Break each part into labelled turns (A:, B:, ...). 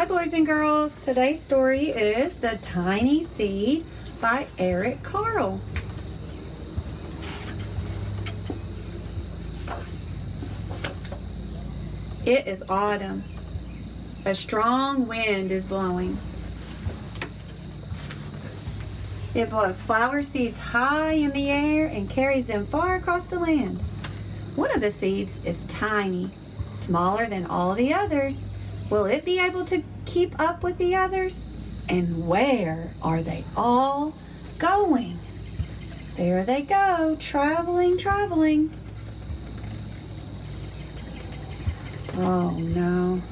A: Hi boys and girls, today's story is The Tiny Seed by Carle. It is autumn. A strong wind is blowing. It blows flower seeds high in the air and carries them far across the land. One of the seeds is tiny, smaller than all the others. Will it be able to keep up with the others? And where are they all going? There they go, traveling. Oh no.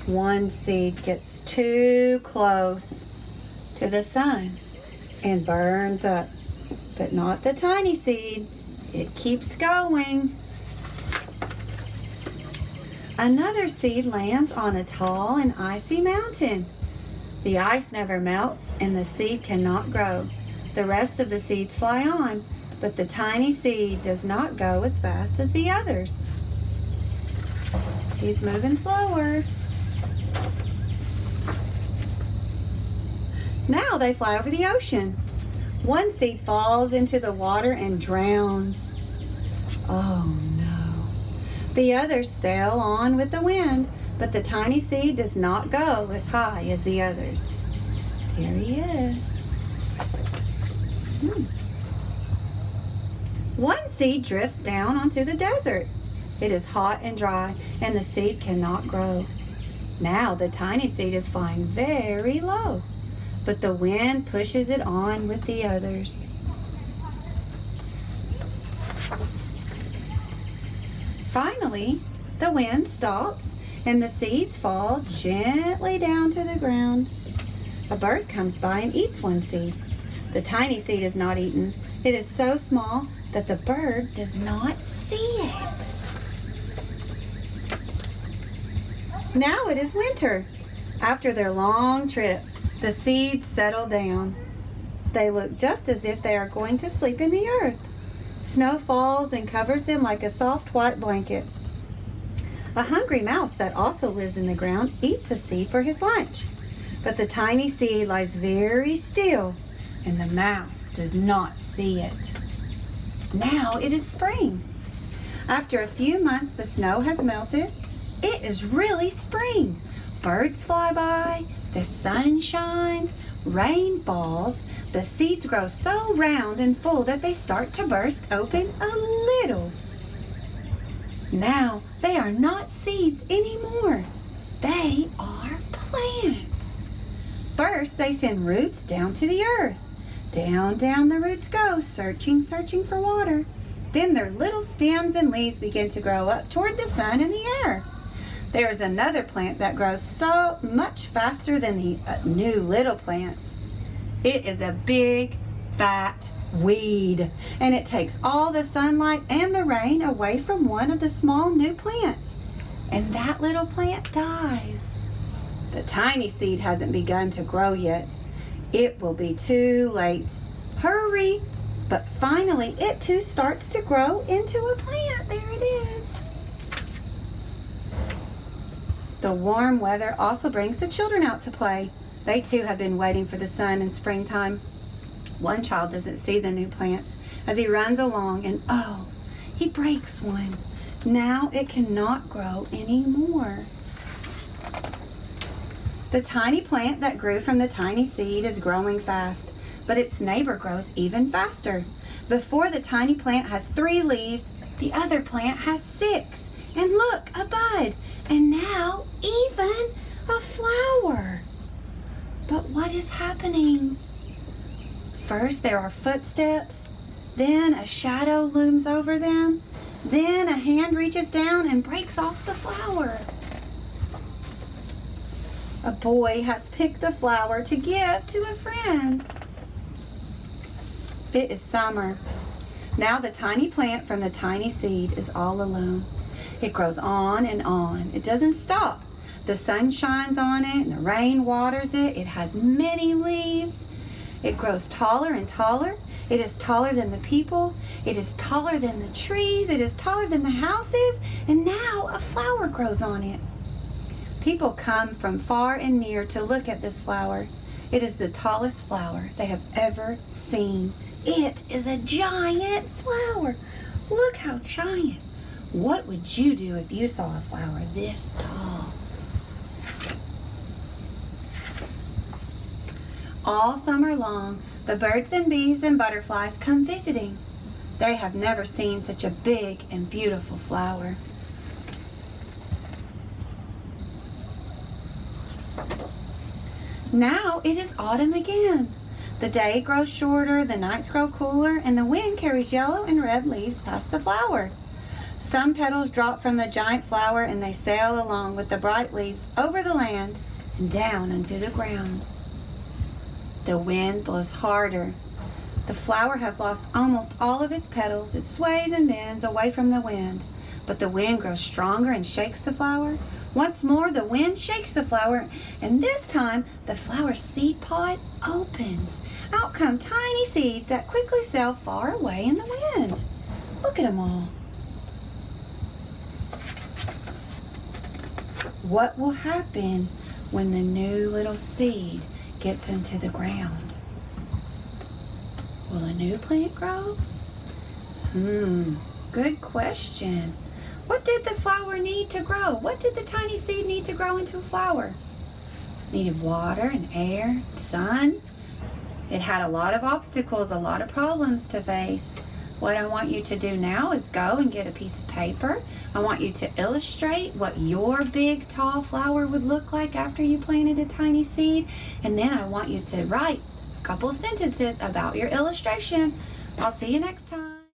A: One seed gets too close to the sun and burns up. But not the tiny seed. It keeps going. Another seed lands on a tall and icy mountain. The ice never melts and the seed cannot grow. The rest of the seeds fly on, but the tiny seed does not go as fast as the others. He's moving slower. Now they fly over the ocean. One seed falls into the water and drowns. Oh no. The others sail on with the wind, but the tiny seed does not go as high as the others. There he is. One seed drifts down onto the desert. It is hot and dry, and the seed cannot grow. Now the tiny seed is flying very low, but the wind pushes it on with the others. Finally, the wind stops and the seeds fall gently down to the ground. A bird comes by and eats one seed. The tiny seed is not eaten. It is so small that the bird does not see it. Now it is winter. After their long trip, the seeds settle down. They look just as if they are going to sleep in the earth. Snow falls and covers them like a soft white blanket. A hungry mouse that also lives in the ground eats a seed for his lunch. But the tiny seed lies very still, and the mouse does not see it. Now it is spring. After a few months, the snow has melted. It is really spring. Birds fly by, the sun shines, rain falls. The seeds grow so round and full that they start to burst open a little. Now they are not seeds anymore. They are plants. First they send roots down to the earth. Down the roots go, searching for water. Then their little stems and leaves begin to grow up toward the sun and the air. There is another plant that grows so much faster than the new little plants. It is a big, fat weed, and it takes all the sunlight and the rain away from one of the small new plants, and that little plant dies. The tiny seed hasn't begun to grow yet. It will be too late. Hurry! But finally, it too starts to grow into a plant. There it is. The warm weather also brings the children out to play. They too have been waiting for the sun in springtime. One child doesn't see the new plants as he runs along and he breaks one. Now it cannot grow anymore. The tiny plant that grew from the tiny seed is growing fast, but its neighbor grows even faster. Before the tiny plant has 3 leaves, the other plant has 6. And look, a bud, and now even a flower. But what is happening? First there are footsteps, then a shadow looms over them, then a hand reaches down and breaks off the flower. A boy has picked the flower to give to a friend. It is summer. Now the tiny plant from the tiny seed is all alone. It grows on and on. It doesn't stop. The sun shines on it and the rain waters it. It has many leaves. It grows taller and taller. It is taller than the people. It is taller than the trees. It is taller than the houses. And now a flower grows on it. People come from far and near to look at this flower. It is the tallest flower they have ever seen. It is a giant flower. Look how giant. What would you do if you saw a flower this tall? All summer long, the birds and bees and butterflies come visiting. They have never seen such a big and beautiful flower. Now it is autumn again. The day grows shorter, the nights grow cooler, and the wind carries yellow and red leaves past the flower. Some petals drop from the giant flower and they sail along with the bright leaves over the land and down into the ground. The wind blows harder. The flower has lost almost all of its petals. It sways and bends away from the wind, but the wind grows stronger and shakes the flower. Once more, the wind shakes the flower, and this time, the flower seed pod opens. Out come tiny seeds that quickly sail far away in the wind. Look at them all. What will happen when the new little seed gets into the ground? Will a new plant grow? Good question. What did the flower need to grow? What did the tiny seed need to grow into a flower? It needed water and air, sun. It had a lot of obstacles, a lot of problems to face. What I want you to do now is go and get a piece of paper. I want you to illustrate what your big, tall flower would look like after you planted a tiny seed. And then I want you to write a couple of sentences about your illustration. I'll see you next time.